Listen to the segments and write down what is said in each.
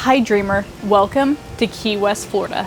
Hi Dreamer, welcome to Key West, Florida.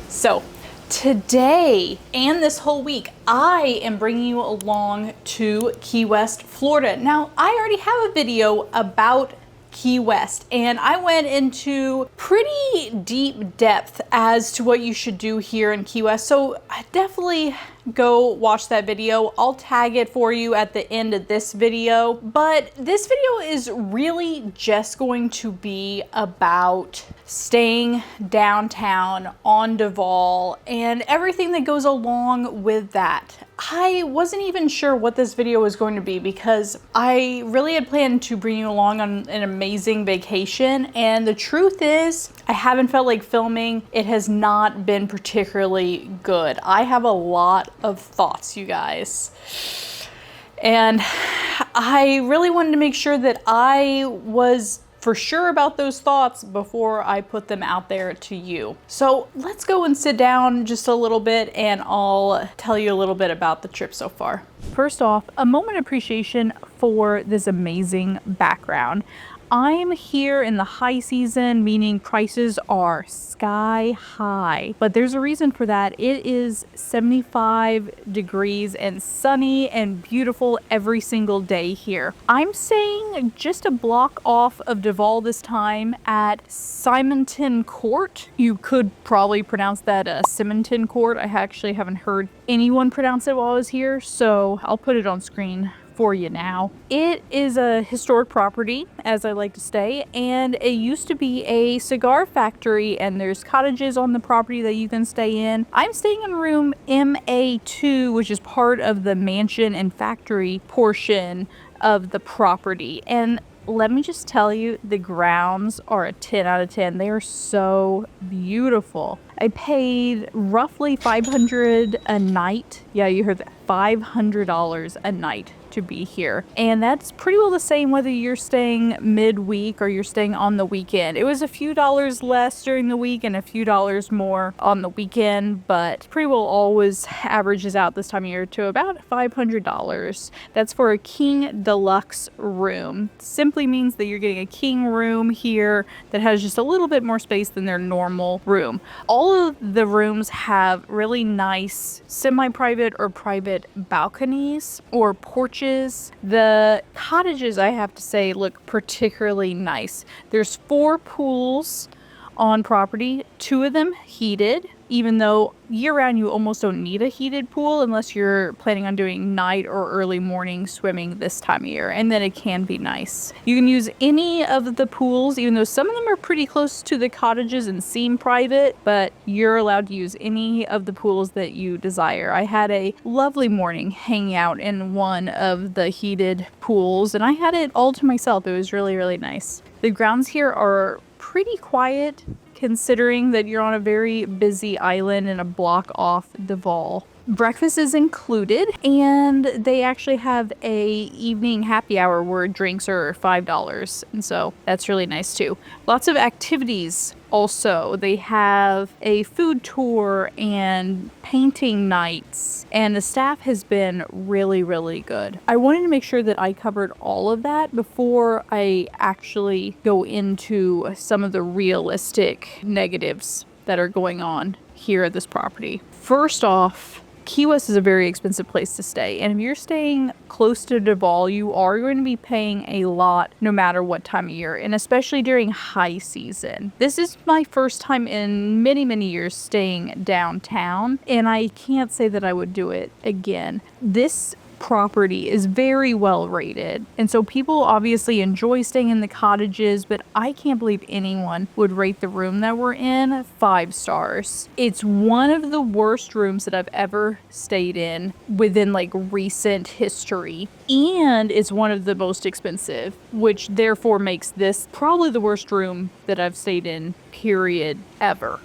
So today and this whole week, I am bringing you along to Key West, Florida. Now, I already have a video about Key West, and I went into pretty deep depth as to what you should do here in Key West. So definitely go watch that video. I'll tag it for you at the end of this video. But this video is really just going to be about staying downtown on Duval and everything that goes along with that. I wasn't even sure what this video was going to be because I really had planned to bring you along on an amazing vacation, and the truth is I haven't felt like filming. It has not been particularly good. I have a lot of thoughts, you guys, and I really wanted to make sure that I was for sure about those thoughts before I put them out there to you. So let's go and sit down just a little bit and I'll tell you a little bit about the trip so far. First off, a moment of appreciation for this amazing background. I'm here in the high season, meaning prices are sky high, but there's a reason for that. It is 75 degrees and sunny and beautiful every single day here. I'm staying just a block off of Duval this time at Simonton Court. You could probably pronounce that Simonton Court. I actually haven't heard anyone pronounce it while I was here, so I'll put it on screen for you now. It is a historic property, as I like to say, and it used to be a cigar factory, and there's cottages on the property that you can stay in. I'm staying in room MA2, which is part of the mansion and factory portion of the property. And let me just tell you, the grounds are a 10 out of 10. They are so beautiful. I paid roughly $500 a night. Yeah, you heard that. $500 a night to be here. And that's pretty well the same whether you're staying midweek or you're staying on the weekend. It was a few dollars less during the week and a few dollars more on the weekend, but pretty well always averages out this time of year to about $500. That's for a King Deluxe room. Simply means that you're getting a king room here that has just a little bit more space than their normal room. All of the rooms have really nice semi-private or private balconies or porches. The cottages, I have to say, look particularly nice. There's 4 pools on property, 2 of them heated, even though year-round you almost don't need a heated pool unless you're planning on doing night or early morning swimming this time of year, and then it can be nice. You can use any of the pools, even though some of them are pretty close to the cottages and seem private, but you're allowed to use any of the pools that you desire. I had a lovely morning hanging out in one of the heated pools, and I had it all to myself. It was really, really nice. The grounds here are pretty quiet, considering that you're on a very busy island and a block off Duval. Breakfast is included, and they actually have a evening happy hour where drinks are $5, and so that's really nice too. Lots of activities also. They have a food tour and painting nights, and the staff has been really, really good. I wanted to make sure that I covered all of that before I actually go into some of the realistic negatives that are going on here at this property. First off, Key West is a very expensive place to stay, and if you're staying close to Duval, you are going to be paying a lot no matter what time of year, and especially during high season. This is my first time in many, many years staying downtown, and I can't say that I would do it again. This property is very well rated, and so people obviously enjoy staying in the cottages, but I can't believe anyone would rate the room that we're in 5 stars. It's one of the worst rooms that I've ever stayed in within like recent history, and it's one of the most expensive, which therefore makes this probably the worst room that I've stayed in, period, ever.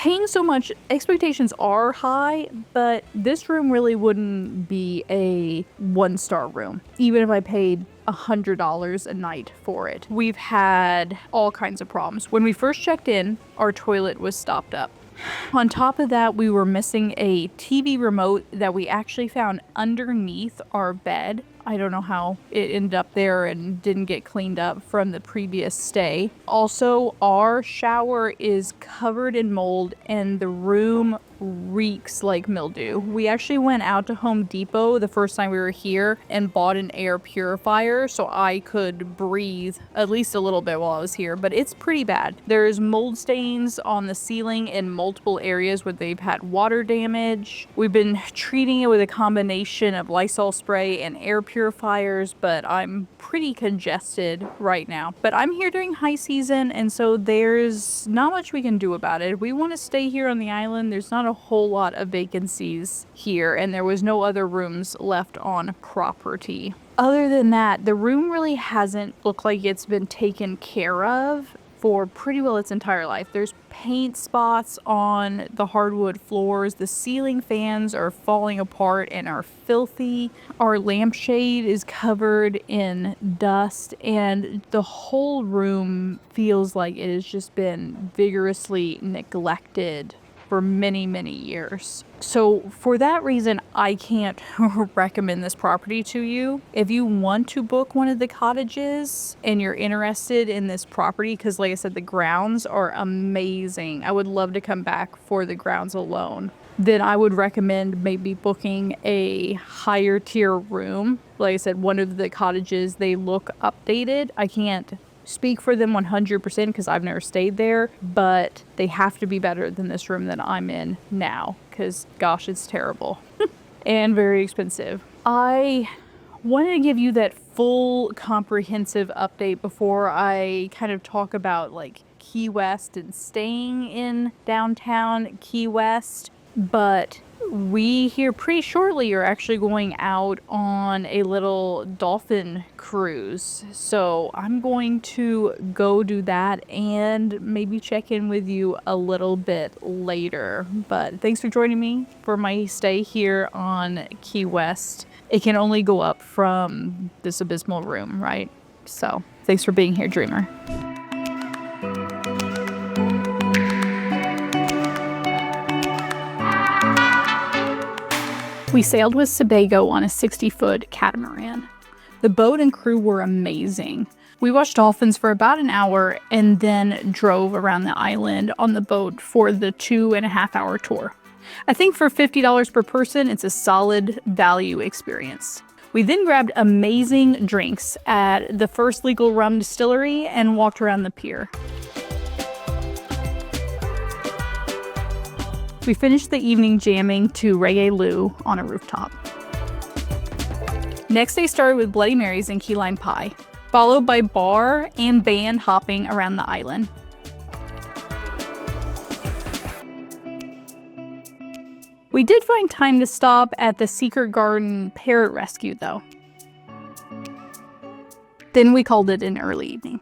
paying so much, expectations are high, but this room really wouldn't be a 1-star room, even if I paid $100 a night for it. We've had all kinds of problems. When we first checked in, our toilet was stopped up. On top of that, we were missing a TV remote that we actually found underneath our bed. I don't know how it ended up there and didn't get cleaned up from the previous stay. Also, our shower is covered in mold and the room reeks like mildew. We actually went out to Home Depot the first time we were here and bought an air purifier so I could breathe at least a little bit while I was here, but it's pretty bad. There's mold stains on the ceiling in multiple areas where they've had water damage. We've been treating it with a combination of Lysol spray and air purifiers, but I'm pretty congested right now. But I'm here during high season, and so there's not much we can do about it. We want to stay here on the island. There's not a whole lot of vacancies here, and there was no other rooms left on property. Other than that, the room really hasn't looked like it's been taken care of for pretty well its entire life. There's paint spots on the hardwood floors. The ceiling fans are falling apart and are filthy. Our lampshade is covered in dust, and the whole room feels like it has just been vigorously neglected for many, many years. So for that reason, I can't recommend this property to you. If you want to book one of the cottages and you're interested in this property, because like I said, the grounds are amazing. I would love to come back for the grounds alone. Then I would recommend maybe booking a higher tier room. Like I said, one of the cottages, they look updated. I can't speak for them 100% because I've never stayed there, but they have to be better than this room that I'm in now because gosh, it's terrible and very expensive. I wanted to give you that full comprehensive update before I kind of talk about like Key West and staying in downtown Key West, but we here pretty shortly are actually going out on a little dolphin cruise. So I'm going to go do that and maybe check in with you a little bit later. But thanks for joining me for my stay here on Key West. It can only go up from this abysmal room, right? So thanks for being here, dreamer. We sailed with Sebago on a 60-foot catamaran. The boat and crew were amazing. We watched dolphins for about an hour and then drove around the island on the boat for the 2.5-hour tour. I think for $50 per person, it's a solid value experience. We then grabbed amazing drinks at the First Legal Rum Distillery and walked around the pier. We finished the evening jamming to Reggae Lou on a rooftop. Next day started with Bloody Marys and key lime pie, followed by bar and band hopping around the island. We did find time to stop at the Secret Garden Parrot Rescue though. Then we called it an early evening.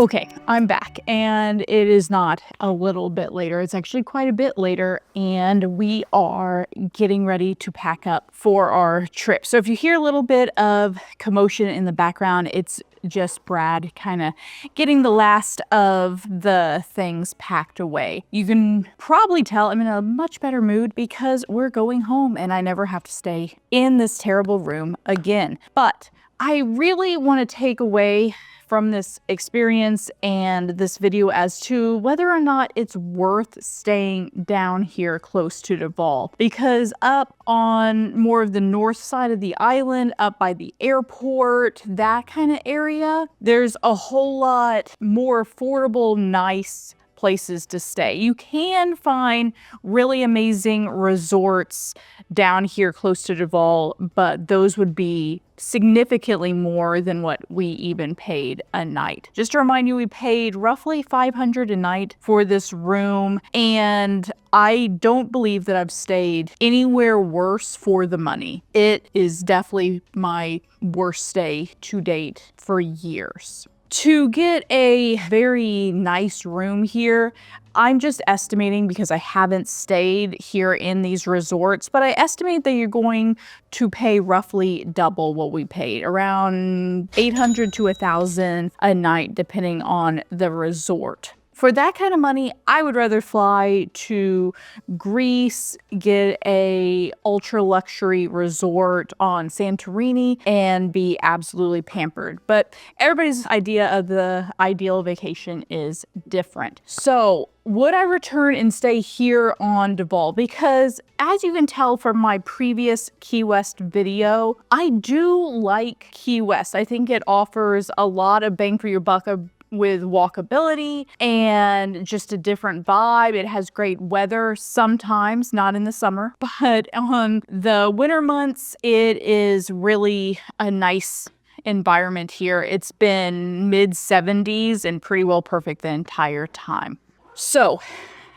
Okay, I'm back, and it is not a little bit later. It's actually quite a bit later, and we are getting ready to pack up for our trip. So if you hear a little bit of commotion in the background, it's just Brad kind of getting the last of the things packed away. You can probably tell I'm in a much better mood because we're going home and I never have to stay in this terrible room again. But I really want to take away from this experience and this video as to whether or not it's worth staying down here close to Duval, because up on more of the north side of the island, up by the airport, that kind of area, there's a whole lot more affordable, nice places to stay. You can find really amazing resorts down here close to Duval, but those would be significantly more than what we even paid a night. Just to remind you, we paid roughly $500 a night for this room, and I don't believe that I've stayed anywhere worse for the money. It is definitely my worst stay to date for years. To get a very nice room here, I'm just estimating because I haven't stayed here in these resorts, but I estimate that you're going to pay roughly double what we paid, around 800 to 1,000 a night, depending on the resort. For that kind of money, I would rather fly to Greece, get a ultra luxury resort on Santorini, and be absolutely pampered. But everybody's idea of the ideal vacation is different. So would I return and stay here on Duval? Because as you can tell from my previous Key West video, I do like Key West. I think it offers a lot of bang for your buck with walkability and just a different vibe. It has great weather sometimes, not in the summer, but on the winter months, it is really a nice environment here. It's been mid 70s and pretty well perfect the entire time. So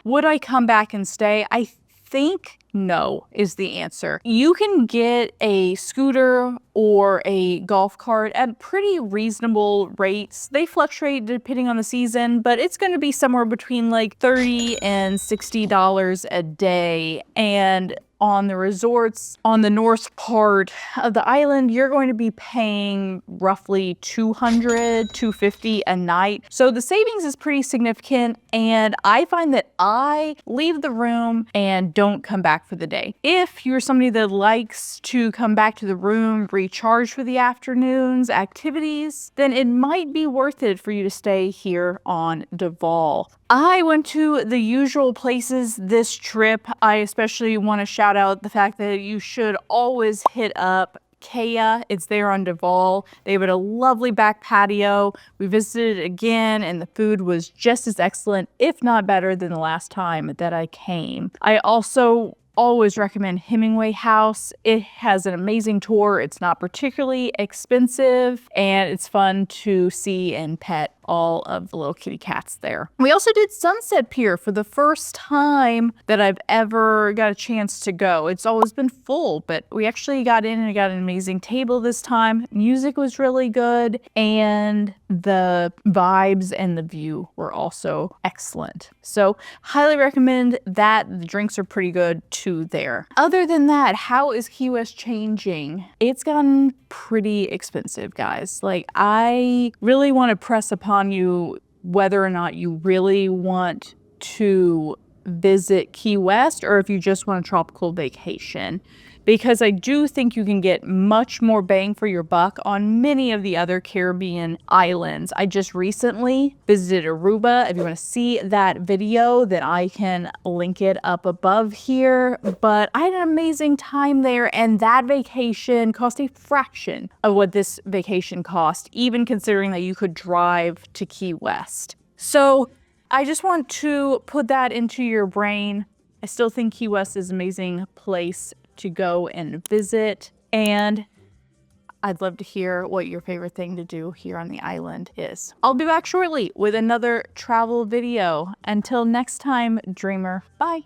would I come back and stay? I think no is the answer. You can get a scooter or a golf cart at pretty reasonable rates. They fluctuate depending on the season, but it's going to be somewhere between like $30 and $60 a day. And on the resorts on the north part of the island, you're going to be paying roughly $200, $250 a night. So the savings is pretty significant, and I find that I leave the room and don't come back for the day. If you're somebody that likes to come back to the room, recharge for the afternoon's activities, then it might be worth it for you to stay here on Duval. I went to the usual places this trip. I especially want to shout out the fact that you should always hit up Kea. It's there on Duval. They have a lovely back patio. We visited again, and the food was just as excellent, if not better, than the last time that I came. I also always recommend Hemingway House. It has an amazing tour. It's not particularly expensive, and it's fun to see and pet all of the little kitty cats there. We also did Sunset Pier for the first time that I've ever got a chance to go. It's always been full, but we actually got in and got an amazing table this time. Music was really good, and the vibes and the view were also excellent. So highly recommend that. The drinks are pretty good too there. Other than that, how is Key West changing? It's gotten pretty expensive, guys. Like, I really want to press upon you whether or not you really want to visit Key West or if you just want a tropical vacation, because I do think you can get much more bang for your buck on many of the other Caribbean islands. I just recently visited Aruba. If you want to see that video, then I can link it up above here. But I had an amazing time there, and that vacation cost a fraction of what this vacation cost, even considering that you could drive to Key West. So I just want to put that into your brain. I still think Key West is an amazing place to go and visit, and I'd love to hear what your favorite thing to do here on the island is. I'll be back shortly with another travel video. Until next time, dreamer, bye.